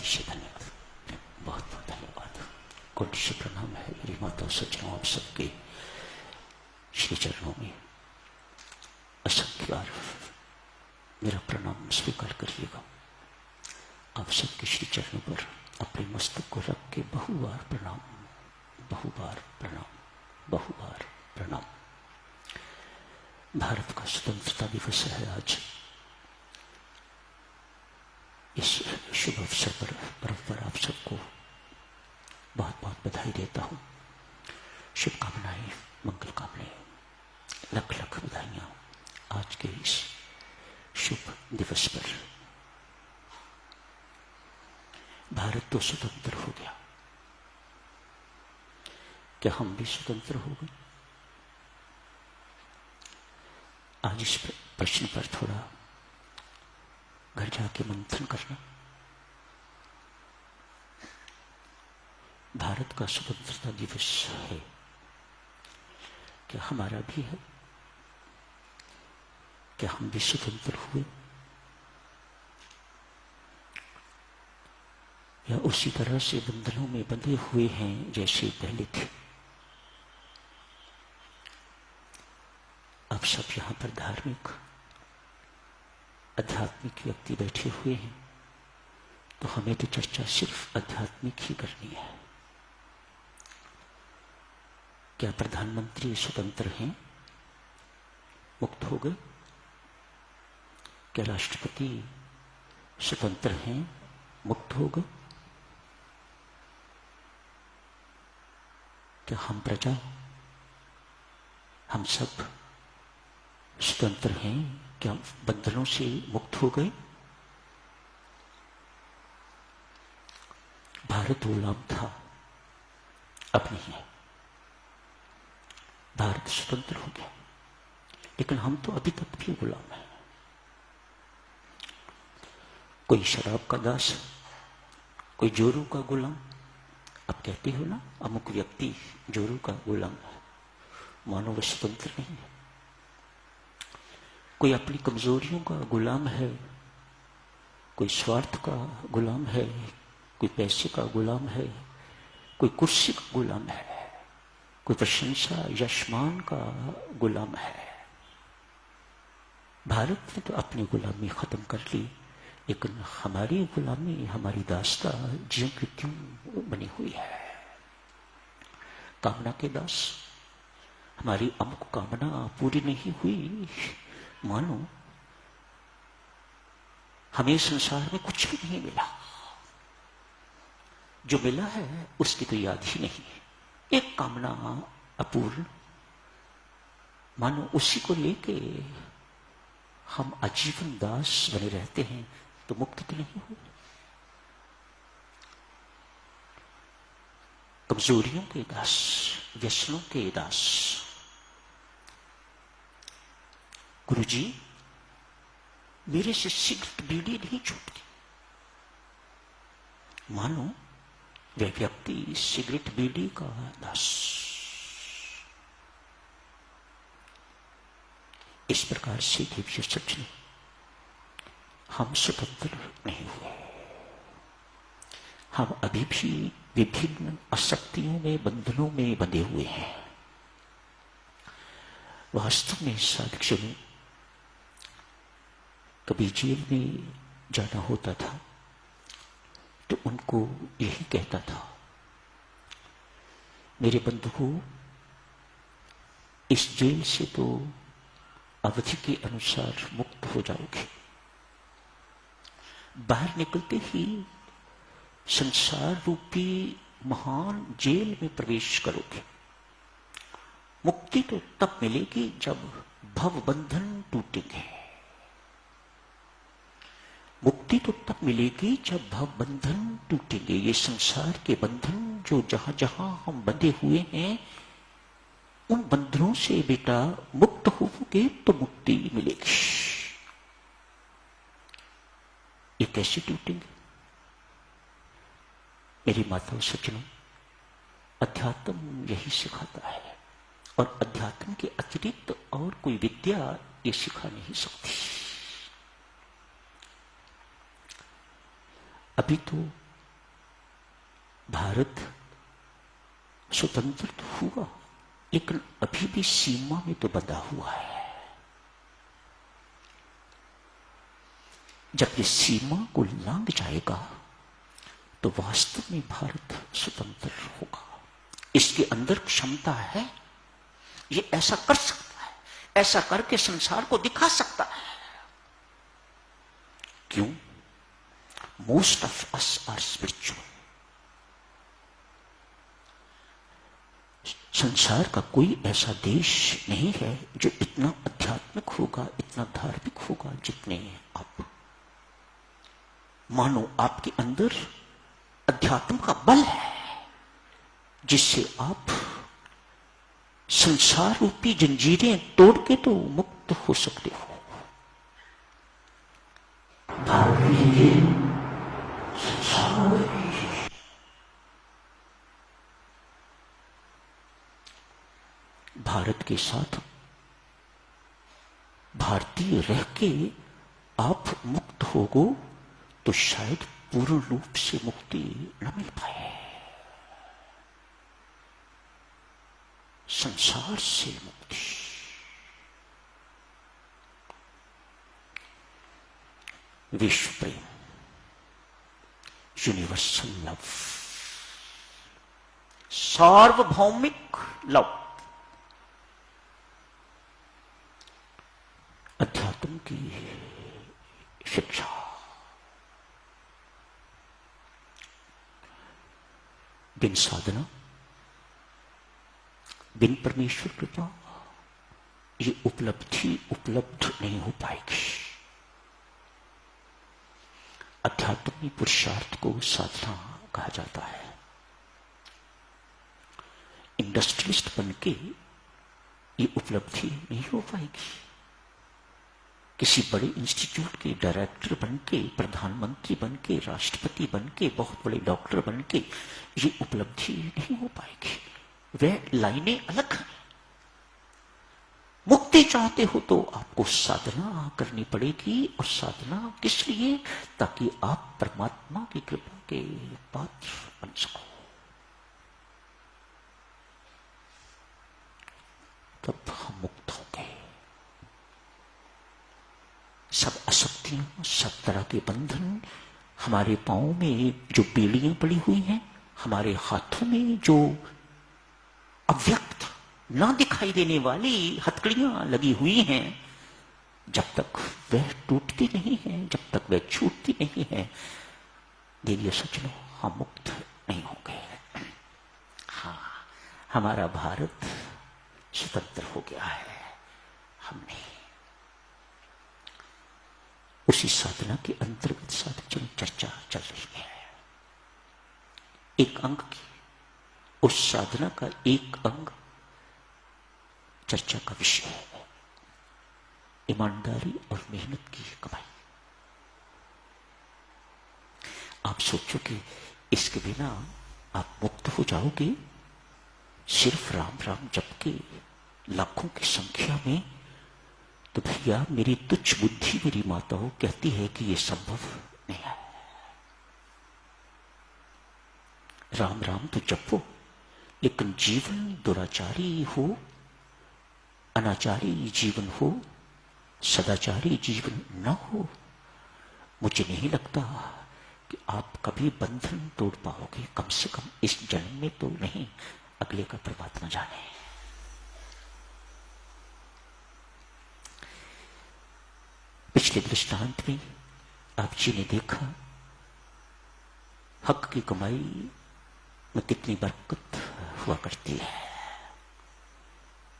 से धन्यवाद, बहुत बहुत धन्यवाद। कोटि से प्रणाम है मेरी माता सज्जनों, आप सबके श्री चरणों में असंख्य बार मेरा प्रणाम स्वीकार करिएगा। आप सबके श्री चरणों पर अपने मस्तक को रख के बहुबार प्रणाम, बहुबार प्रणाम, बहुबार प्रणाम। भारत का स्वतंत्रता दिवस है आज। इस शुभ अवसर पर पर्व पर आप सबको बहुत बहुत बधाई देता हूं, शुभकामनाएं, मंगल कामनाएं, लख लख बधाइयां आज के इस शुभ दिवस पर। भारत तो स्वतंत्र हो गया, क्या हम भी स्वतंत्र हो गए? आज इस प्रश्न पर थोड़ा घर जाके मंथन करना। भारत का स्वतंत्रता दिवस है, क्या हमारा भी है? क्या हम भी स्वतंत्र हुए या उसी तरह से बंधनों में बंधे हुए हैं जैसे पहले थे? अब सब यहां पर धार्मिक आध्यात्मिक व्यक्ति बैठे हुए हैं, तो हमें तो चर्चा सिर्फ आध्यात्मिक ही करनी है। क्या प्रधानमंत्री स्वतंत्र हैं, मुक्त हो गए? क्या राष्ट्रपति स्वतंत्र हैं, मुक्त हो गए? क्या हम प्रजा, हम सब स्वतंत्र हैं? क्या बंधनों से मुक्त हो गए? भारत गुलाम था, अब नहीं है। भारत स्वतंत्र हो गया, लेकिन हम तो अभी तक भी गुलाम हैं। कोई शराब का दास, कोई जोरू का गुलाम। आप कहते हो ना, अमुक व्यक्ति जोरू का गुलाम है, मानो वह स्वतंत्र नहीं है। कोई अपनी कमजोरियों का गुलाम है, कोई स्वार्थ का गुलाम है, कोई पैसे का गुलाम है, कोई कुर्सी का गुलाम है, कोई प्रशंसा यशमान का गुलाम है। भारत ने तो अपनी गुलामी खत्म कर ली, लेकिन हमारी गुलामी, हमारी दास्ता ज्यों की त्यों बनी हुई है। कामना के दास, हमारी अमुक कामना पूरी नहीं हुई, मानो हमें संसार में कुछ भी नहीं मिला। जो मिला है उसकी तो याद ही नहीं। एक कामना अपूर्ण, मानो उसी को लेके हम आजीवन दास बने रहते हैं, तो मुक्त तो नहीं हुए। कमजोरियों के दास, व्यसनों के दास। गुरुजी, मेरे से सिगरेट बीड़ी नहीं छूटती, मानो वह व्यक्ति सिगरेट बीड़ी का दास। इस प्रकार से दिव्य सच ने हम स्वतंत्र नहीं हुए। हम अभी भी विभिन्न आसक्तियों में, बंधनों में बंधे हुए हैं। वास्तव में साधक में कभी जेल में जाना होता था तो उनको यही कहता था, मेरे बंधुओं, इस जेल से तो अवधि के अनुसार मुक्त हो जाओगे, बाहर निकलते ही संसार रूपी महान जेल में प्रवेश करोगे। मुक्ति तो तब मिलेगी जब भव बंधन टूटेंगे। मुक्ति तो तब मिलेगी जब भव बंधन टूटेंगे। ये संसार के बंधन जो जहां जहां हम बंधे हुए हैं, उन बंधनों से बेटा मुक्त होगे तो मुक्ति मिलेगी। ये कैसे टूटेंगे? मेरी माताओं सज्जनों, अध्यात्म यही सिखाता है, और अध्यात्म के अतिरिक्त और कोई विद्या ये सिखा नहीं सकती। अभी तो भारत स्वतंत्र तो हुआ, लेकिन अभी भी सीमा में तो बंधा हुआ है। जब ये सीमा को लांघ जाएगा तो वास्तव में भारत स्वतंत्र होगा। इसके अंदर क्षमता है, ये ऐसा कर सकता है, ऐसा करके संसार को दिखा सकता है। क्यों? Most of us are spiritual. संसार का कोई ऐसा देश नहीं है जो इतना आध्यात्मिक होगा, इतना धार्मिक होगा जितने आप। मानो आपके अंदर अध्यात्म का बल है जिससे आप संसार रूपी जंजीरें तोड़ के तो मुक्त हो सकते हो। भारत के साथ भारतीय रह के आप मुक्त होगो तो शायद पूर्ण रूप से मुक्ति न मिल पाए। संसार से मुक्ति, विश्व प्रेम, यूनिवर्सल लव, सार्वभौमिक लव, अध्यात्म की शिक्षा, बिन साधना, बिन परमेश्वर कृपा ये उपलब्धि उपलब्ध नहीं हो पाएगी। अध्यात्म में पुरुषार्थ को साधना कहा जाता है। इंडस्ट्रियलिस्ट बनके ये उपलब्धि नहीं हो पाएगी। किसी बड़े इंस्टीट्यूट के डायरेक्टर बनके, प्रधानमंत्री बनके, राष्ट्रपति बनके, बहुत बड़े डॉक्टर बनके ये उपलब्धि नहीं हो पाएगी। वह लाइनें अलग हैं। मुक्ति चाहते हो तो आपको साधना करनी पड़ेगी। और साधना किस लिए? ताकि आप परमात्मा की कृपा के पात्र बन सको। तब हम मुक्त होंगे। सब अशक्तियां, सब तरह के बंधन, हमारे पांव में जो बेड़ियां पड़ी हुई हैं, हमारे हाथों में जो अव्यक्त ना दिखाई देने वाली हथकड़ियां लगी हुई हैं, जब तक वह टूटती नहीं है, जब तक वह छूटती नहीं है, देवियों सज्जनों, हम मुक्त नहीं होंगे। हाँ, हमारा भारत स्वतंत्र हो गया है। हमने उसी साधना के अंतर्गत साधन चर्चा चल रही है। एक अंग की, उस साधना का एक अंग चर्चा का विषय है, ईमानदारी और मेहनत की कमाई। आप सोचो कि इसके बिना आप मुक्त हो जाओगे? सिर्फ राम राम जप के लाखों की संख्या में, तो भैया मेरी तुच्छ बुद्धि मेरी माताओं कहती है कि यह संभव नहीं है। राम राम तो जपो, लेकिन जीवन दुराचारी हो, अनाचारी जीवन हो, सदाचारी जीवन न हो, मुझे नहीं लगता कि आप कभी बंधन तोड़ पाओगे। कम से कम इस जन्म में तो नहीं, अगले का परमात्मा जाने। पिछले दृष्टांत में आप जी ने देखा हक की कमाई में कितनी बरकत हुआ करती है।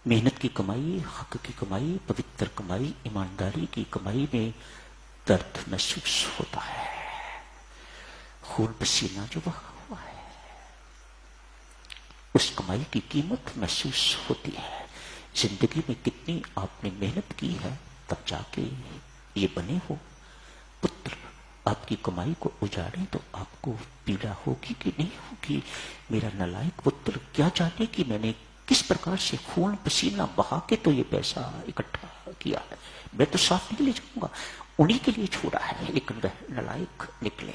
मेहनत की कमाई, हक की कमाई, पवित्र कमाई, ईमानदारी की कमाई में दर्द महसूस होता है। खून पसीना जो बहा हुआ है, उस कमाई की कीमत महसूस होती है। जिंदगी में कितनी आपने मेहनत की है, तब जाके ये बने हो। पुत्र आपकी कमाई को उजाड़े तो आपको पीड़ा होगी कि नहीं होगी? मेरा नालायक पुत्र क्या जाने कि मैंने किस प्रकार से खून पसीना बहा के तो ये पैसा इकट्ठा किया है। मैं तो साथ नहीं ले जाऊंगा, उन्हीं के लिए छोड़ा है, लेकिन वह नालायक निकले।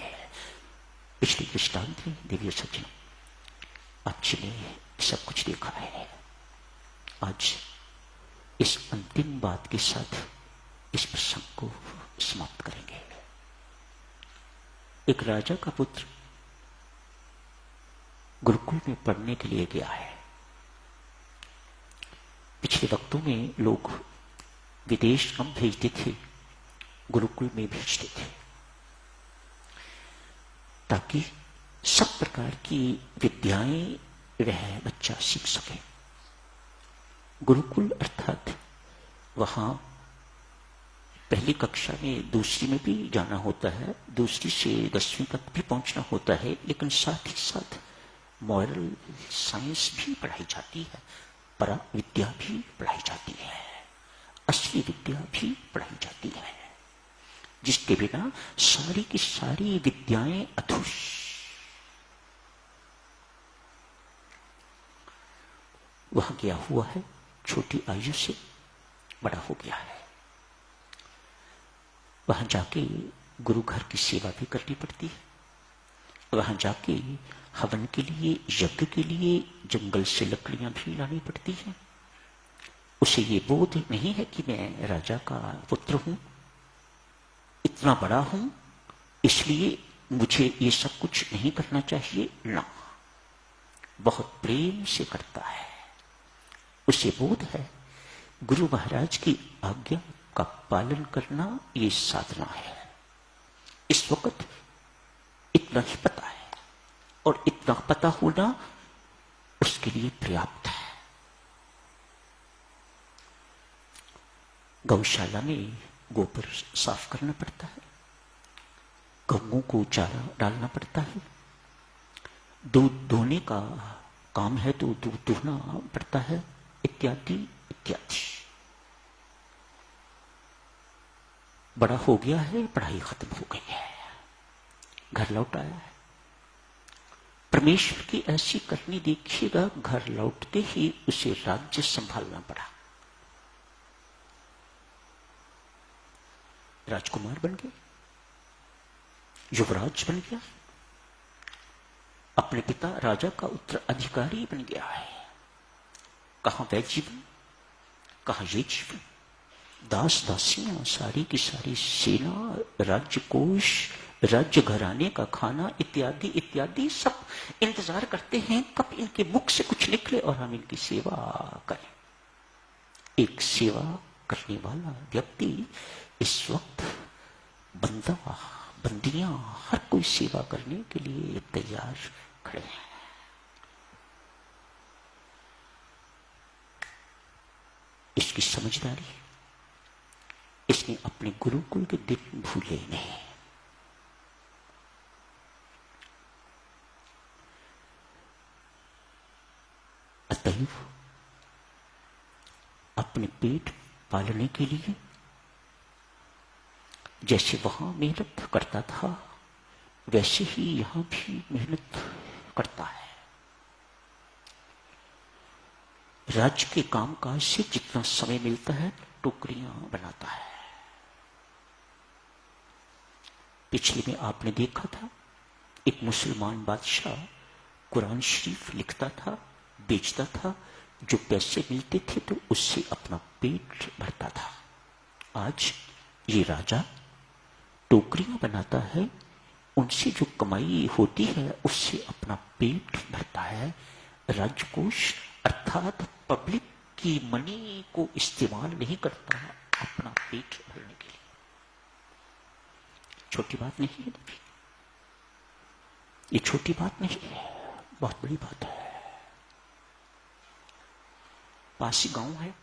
पिछले दृष्टांत में देवी सज्जन, आप जिन्हें सब कुछ देखा है, आज इस अंतिम बात के साथ इस प्रसंग को समाप्त करेंगे। एक राजा का पुत्र गुरुकुल में पढ़ने के लिए गया है। पिछले वक्तों में लोग विदेश कम भेजते थे, गुरुकुल में भेजते थे, ताकि सब प्रकार की विद्याएं वह बच्चा सीख सके। गुरुकुल अर्थात वहां पहली कक्षा में, दूसरी में भी जाना होता है, दूसरी से 10वीं तक भी पहुंचना होता है, लेकिन साथ ही साथ मॉरल साइंस भी पढ़ाई जाती है, परा विद्या भी पढ़ाई जाती है, असली विद्या भी पढ़ाई जाती है, जिसके बिना सारी की सारी विद्याएं अधूरी। वहां गया हुआ है, छोटी आयु से बड़ा हो गया है। वहां जाके गुरु घर की सेवा भी करनी पड़ती है। वहां जाके हवन के लिए, यज्ञ के लिए जंगल से लकड़ियां भी लानी पड़ती हैं। उसे ये बोध नहीं है कि मैं राजा का पुत्र हूं, इतना बड़ा हूं, इसलिए मुझे ये सब कुछ नहीं करना चाहिए ना, बहुत प्रेम से करता है। उसे बोध है गुरु महाराज की आज्ञा का पालन करना ये साधना है। इस वक्त इतना ही पता है, और इतना पता होना उसके लिए पर्याप्त है। गौशाला में गोबर साफ करना पड़ता है, गऊ को चारा डालना पड़ता है, दूध धोने का काम है तो दूध धोना पड़ता है, इत्यादि इत्यादि। बड़ा हो गया है, पढ़ाई खत्म हो गई है, घर लौट आया है। परमेश्वर की ऐसी करनी देखिएगा, घर लौटते ही उसे राज्य संभालना पड़ा। राजकुमार बन गया, युवराज बन गया, अपने पिता राजा का उत्तराधिकारी बन गया है। कहां वह जीवन, कहां ये जीवन। दास दासियां, सारी की सारी सेना, राज्य कोष, राज्य घराने का खाना इत्यादि इत्यादि सब इंतजार करते हैं कब इनके मुख से कुछ निकले और हम इनकी सेवा करें। एक सेवा करने वाला व्यक्ति इस वक्त, बंदा बंदियां हर कोई सेवा करने के लिए तैयार खड़े हैं। इसकी समझदारी, इसने अपने गुरुकुल के दिन भूले नहीं। अतएव अपने पेट पालने के लिए जैसे वहां मेहनत करता था, वैसे ही यहां भी मेहनत करता है। राज्य के कामकाज से जितना समय मिलता है टोकरियां बनाता है। पिछले में आपने देखा था, एक मुसलमान बादशाह कुरान शरीफ लिखता था, बेचता था, जो पैसे मिलते थे तो उससे अपना पेट भरता था। आज ये राजा टोकरियां बनाता है, उनसे जो कमाई होती है उससे अपना पेट भरता है। राजकोष अर्थात पब्लिक की मनी को इस्तेमाल नहीं करता अपना पेट भरने के लिए। छोटी बात नहीं है, ये छोटी बात नहीं है, बहुत बड़ी बात है। पासी गांव है,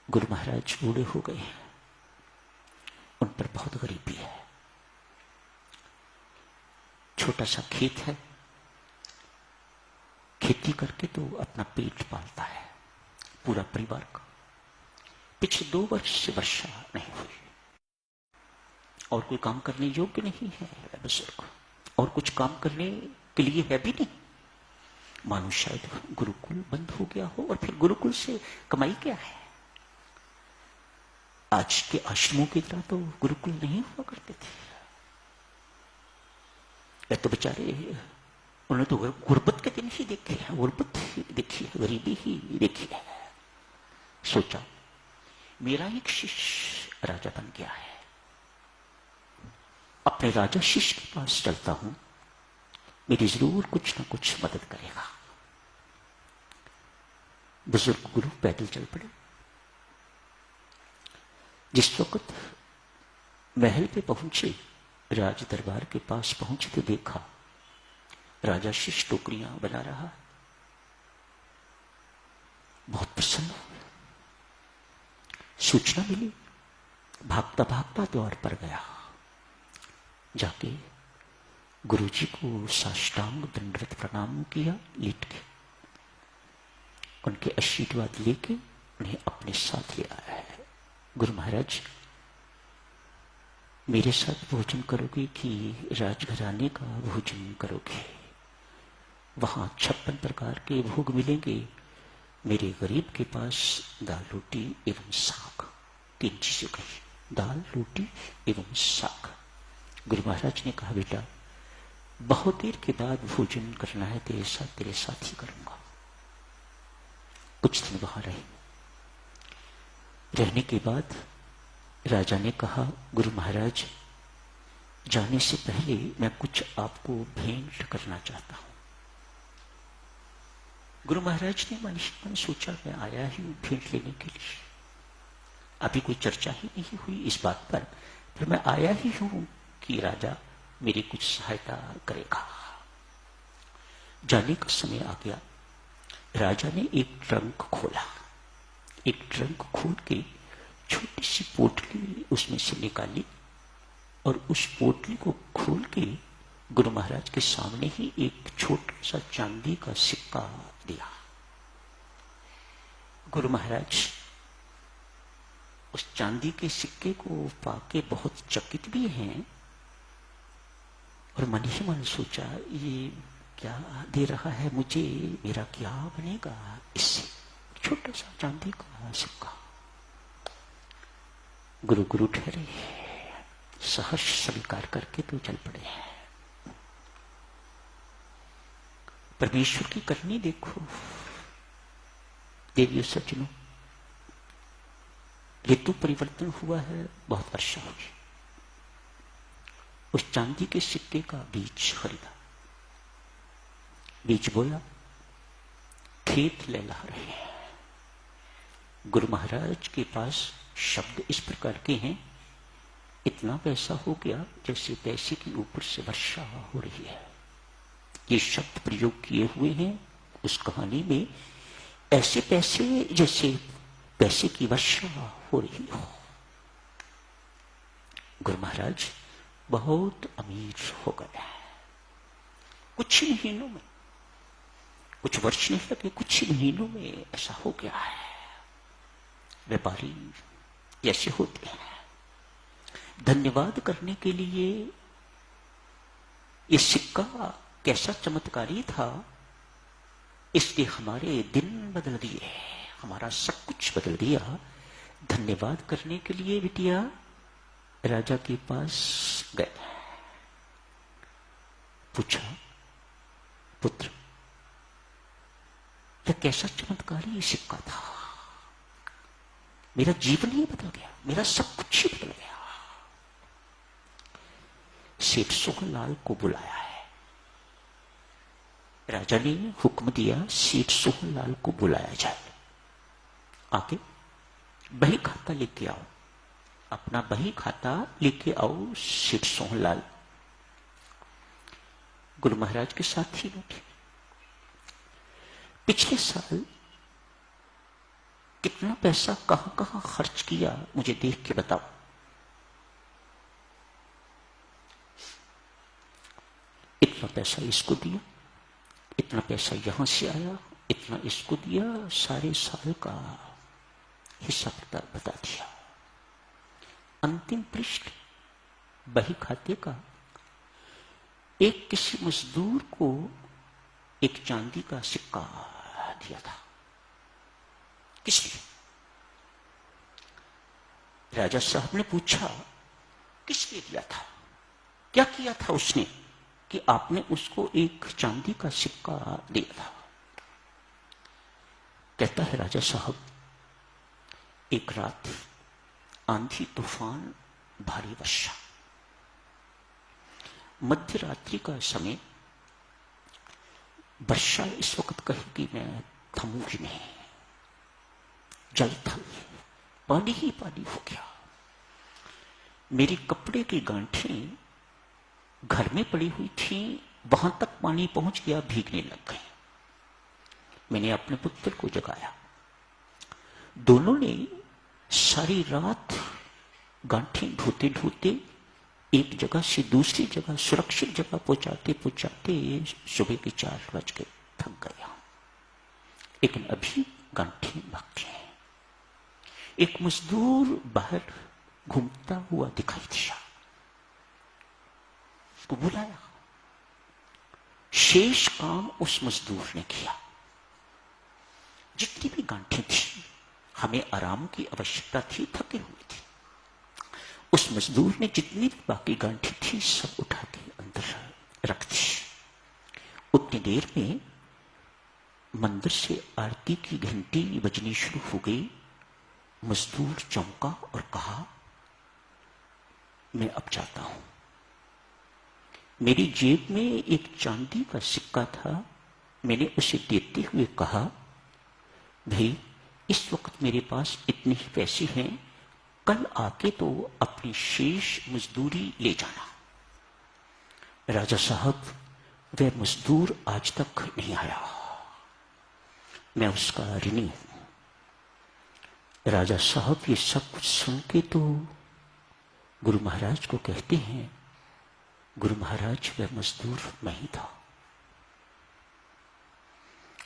गुरु महाराज बूढ़े हो गए हैं, उन पर बहुत गरीबी है। छोटा सा खेत है, खेती करके तो अपना पेट पालता है, पूरा परिवार का। पिछले 2 वर्ष से वर्षा नहीं हुई और कोई काम करने योग्य नहीं है बुजुर्ग, और कुछ काम करने के लिए है भी नहीं। मानो शायद गुरुकुल बंद हो गया हो, और फिर गुरुकुल से कमाई क्या है। आज के आश्रमों की तरह तो गुरुकुल नहीं हुआ करते थे। वे तो बेचारे उन्होंने तो गुर्बत के दिन ही देखे हैं, गुर्बत ही देखी है, गरीबी ही देखी है। सोचा मेरा एक शिष्य राजा बन गया है, अपने राजा शिष्य के पास चलता हूं, मेरी जरूर कुछ ना कुछ मदद करेगा। बुजुर्ग गुरु पैदल चल पड़े। जिस वक्त महल पे पहुंचे, राज दरबार के पास पहुंचे तो देखा राजा शिष्य टोकरियां बना रहा। बहुत प्रसन्न हुए। सूचना मिली, भागता भागता द्वार पर गया, जाके गुरुजी को साष्टांग दंडवत प्रणाम किया, लेट के उनके आशीर्वाद लेके उन्हें अपने साथ ले आया है। गुरु महाराज, मेरे साथ भोजन करोगे कि राजघराने का भोजन करोगे? वहां 56 प्रकार के भोग मिलेंगे। मेरे गरीब के पास दाल रोटी एवं साग, 3 चीजें कही, दाल रोटी एवं साग। गुरु महाराज ने कहा, बेटा बहुत देर के बाद भोजन करना है, तेरे साथ ही करूंगा। कुछ दिन वहां रहने के बाद राजा ने कहा, गुरु महाराज जाने से पहले मैं कुछ आपको भेंट करना चाहता हूं। गुरु महाराज ने मन ही मन सोचा, मैं आया ही भेंट लेने के लिए, अभी कोई चर्चा ही नहीं हुई इस बात पर, फिर मैं आया ही हूं कि राजा मेरी कुछ सहायता करेगा। जाने का समय आ गया। राजा ने एक ट्रंक खोला, एक ट्रंक खोल के छोटी सी पोटली उसमें से निकाली और उस पोटली को खोल के गुरु महाराज के सामने ही एक छोटा सा चांदी का सिक्का दिया। गुरु महाराज उस चांदी के सिक्के को पाके बहुत चकित भी हैं और मन ही मन सोचा, ये क्या दे रहा है मुझे, मेरा क्या बनेगा इससे? छोटा सा चांदी का सिक्का। गुरु गुरु ठहरे, सहर्ष स्वीकार करके तो चल पड़े हैं। परमेश्वर की करनी देखो देवियों सज्जनों, ऋतु परिवर्तन हुआ है, बहुत वर्षा हुई। उस चांदी के सिक्के का बीज खरीदा, बीज बोया, खेत लहला रहे हैं। गुरु महाराज के पास शब्द इस प्रकार के हैं, इतना पैसा हो गया जैसे पैसे के ऊपर से वर्षा हो रही है। ये शब्द प्रयोग किए हुए हैं उस कहानी में, ऐसे पैसे जैसे पैसे की वर्षा हो रही हो। गुरु महाराज बहुत अमीर हो गए हैं। कुछ ही महीनों में, कुछ वर्ष नहीं लगे, कुछ ही महीनों में ऐसा हो गया है। व्यापारी जैसे होते हैं, धन्यवाद करने के लिए ये सिक्का कैसा चमत्कारी था, इसलिए हमारे दिन बदल दिए, हमारा सब कुछ बदल दिया। धन्यवाद करने के लिए बिटिया राजा के पास गए, पूछा, पुत्र यह कैसा चमत्कारी सिक्का था, मेरा जीवन ही बदल गया, मेरा सब कुछ ही बदल गया। सेठ सोहनलाल को बुलाया है। राजा ने हुक्म दिया सेठ सोहनलाल को बुलाया जाए। आके बही खाता लेके आओ, अपना बही खाता लेके आओ सेठ सोहनलाल। गुरु महाराज के साथ ही बैठे। पिछले साल कितना पैसा कहां कहां खर्च किया मुझे देख के बताओ। इतना पैसा इसको दिया, इतना पैसा यहां से आया, इतना इसको दिया, सारे साल का हिसाब बता दिया। अंतिम पृष्ठ बही खाते का एक किसी मजदूर को एक चांदी का सिक्का दिया था। किस लिए? राजा साहब ने पूछा किस लिए दिया था, क्या किया था उसने? कि आपने उसको एक चांदी का सिक्का दिया था। कहता है राजा साहब, एक रात आंधी तूफान, भारी वर्षा, मध्य रात्रि का समय, वर्षा इस वक्त कहेगी मैं थमूंगी नहीं, जल थल पानी ही पानी हो गया। मेरी कपड़े की गांठें घर में पड़ी हुई थी, वहां तक पानी पहुंच गया, भीगने लग गई। मैंने अपने पुत्र को जगाया। दोनों ने सारी रात गांठें ढोते ढोते एक जगह से दूसरी जगह सुरक्षित जगह पहुंचाते पहुंचाते सुबह के 4 बज गए, थक गया। लेकिन अभी गांठें बाकी हैं। एक मजदूर बाहर घूमता हुआ दिखाई दिया, उसको बुलाया। शेष काम उस मजदूर ने किया। जितनी भी गांठें थी, हमें आराम की आवश्यकता थी, थके हुए थे। उस मजदूर ने जितनी भी बाकी गांठें थी सब उठा के अंदर रख दी। उतनी देर में मंदिर से आरती की घंटी बजनी शुरू हो गई। मजदूर चौंका और कहा, मैं अब जाता हूं। मेरी जेब में एक चांदी का सिक्का था। मैंने उसे देते हुए कहा, भाई इस वक्त मेरे पास इतने ही पैसे हैं, कल आके तो अपनी शेष मजदूरी ले जाना। राजा साहब, वह मजदूर आज तक नहीं आया, मैं उसका ऋणी हूं। राजा साहब ये सब कुछ सुन के तो गुरु महाराज को कहते हैं, गुरु महाराज वह मजदूर मैं ही था।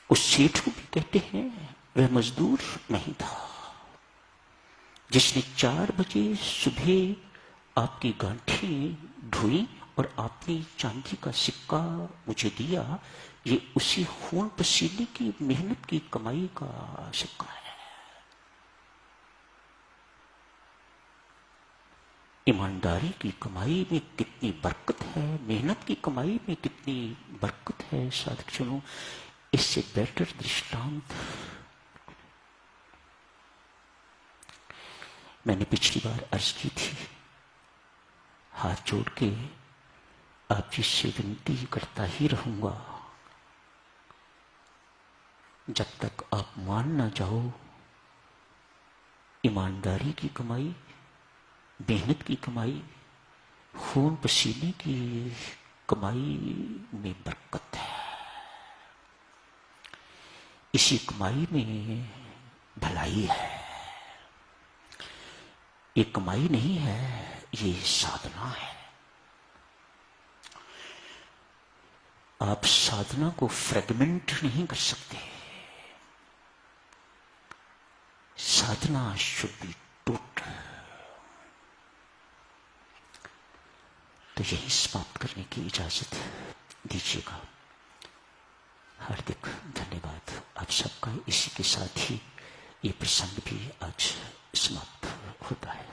उस सेठ को भी कहते हैं, वह मजदूर मैं ही था जिसने 4 बजे सुबह आपकी गांठें ढोई और आपने चांदी का सिक्का मुझे दिया। ये उसी खून पसीने की मेहनत की कमाई का सिक्का है। ईमानदारी की कमाई में कितनी बरकत है, मेहनत की कमाई में कितनी बरकत है। साधक जनों, इससे बेटर दृष्टांत मैंने पिछली बार अर्ज की थी। हाथ जोड़ के आप जिससे विनती करता ही रहूंगा, जब तक आप मान ना जाओ, ईमानदारी की कमाई, मेहनत की कमाई, खून पसीने की कमाई में बरकत है। इसी कमाई में भलाई है। ये कमाई नहीं है, ये साधना है। आप साधना को फ्रेगमेंट नहीं कर सकते। साधना शुड बी टोटल। तो यही समाप्त करने की इजाजत दीजिएगा। हार्दिक धन्यवाद आप सबका। इसी के साथ ही ये प्रसंग भी आज समाप्त होता है।